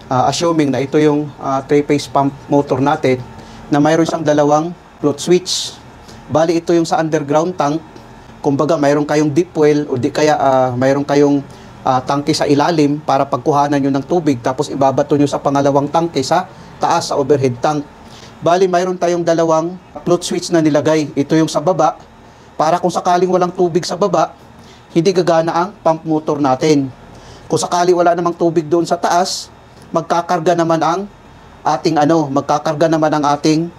assuming na ito yung 3-phase pump motor natin na mayroon siyang dalawang float switch. Bali ito yung sa underground tank. Kumbaga mayroon kayong deep well o di kaya mayroon kayong tangke sa ilalim para pagkuhanan nyo ng tubig tapos ibabato nyo sa pangalawang tangke sa taas sa overhead tank. Bali mayroon tayong dalawang float switch na nilagay. Ito yung sa baba para kung sakaling walang tubig sa baba, hindi gagana ang pump motor natin. Kung sakali wala namang tubig doon sa taas, magkakarga naman ang ating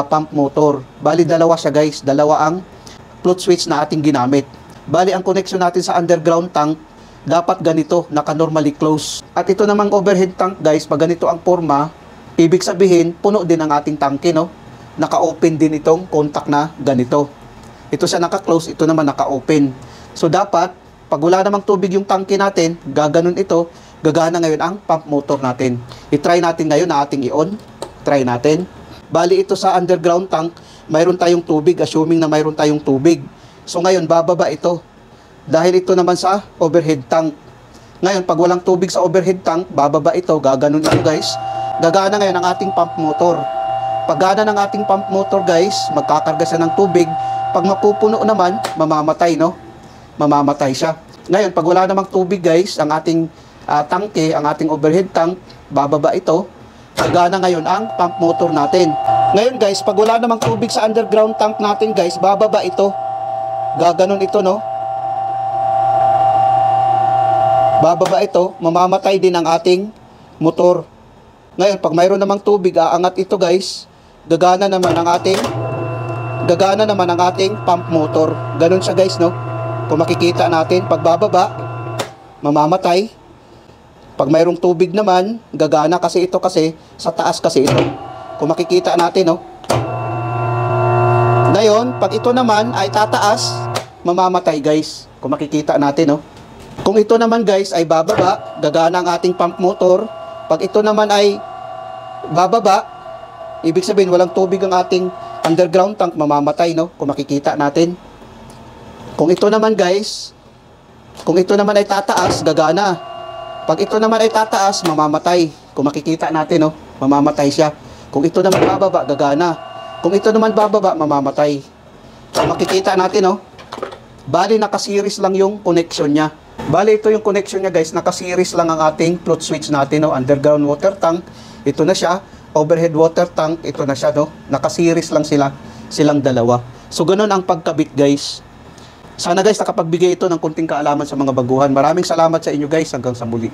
pump motor. Bali dalawa siya guys, dalawa ang float switch na ating ginamit. Bali ang connection natin sa underground tank dapat ganito, naka-normally close. At ito namang overhead tank guys, pag ganito ang forma, ibig sabihin puno din ang ating tangke, no? Naka-open din itong contact na ganito. Ito siya naka-close, ito naman naka-open. So dapat pag wala namang tubig yung tangke natin, gaganon ito, gagana ngayon ang pump motor natin. I-try natin ngayon na ating i-on. Try natin. Bali ito sa underground tank, mayroon tayong tubig, assuming na mayroon tayong tubig. So ngayon bababa ito. Dahil ito naman sa overhead tank. Ngayon pag walang tubig sa overhead tank, bababa ito, gaganon ito guys. Gagana ngayon ang ating pump motor. Pag gana ng ating pump motor guys, magkakarga siya ng tubig. Pag mapupuno naman, mamamatay, no? Mamamatay siya. Ngayon, pag wala namang tubig guys, ang ating tangke, ang ating overhead tank, bababa ito. Gagana ngayon ang pump motor natin. Ngayon guys, pag wala namang tubig sa underground tank natin guys, bababa ito. Gaganon ito, no? Bababa ito, mamamatay din ang ating motor. Ngayon, pag mayroon namang tubig, aangat ito guys, gagana naman ang ating pump motor. Ganon siya guys, no? Kung makikita natin, pag bababa, mamamatay. Pag mayroong tubig naman, gagana kasi ito kasi, sa taas kasi ito. Kung makikita natin, no? Ngayon, pag ito naman ay tataas, mamamatay guys. Kung makikita natin, no? Kung ito naman guys ay bababa, gagana ang ating pump motor. Pag ito naman ay bababa, ibig sabihin walang tubig ang ating underground tank, mamamatay, no? Kung makikita natin. Kung ito naman guys, kung ito naman ay tataas, gagana. Pag ito naman ay tataas, mamamatay. Kung makikita natin, no? Mamamatay siya. Kung ito naman bababa, gagana. Kung ito naman bababa, mamamatay. Kung makikita natin, no? Bali naka-series lang yung connection niya. Bali ito yung connection niya guys, naka-series lang ang ating float switch natin, no? Underground water tank, ito na siya. Overhead water tank, ito na siya, no? Naka-series lang silang dalawa. So ganun ang pagkabit guys. Sana guys nakapagbigay ito ng konting kaalaman sa mga baguhan. Maraming salamat sa inyo guys, hanggang sa muli.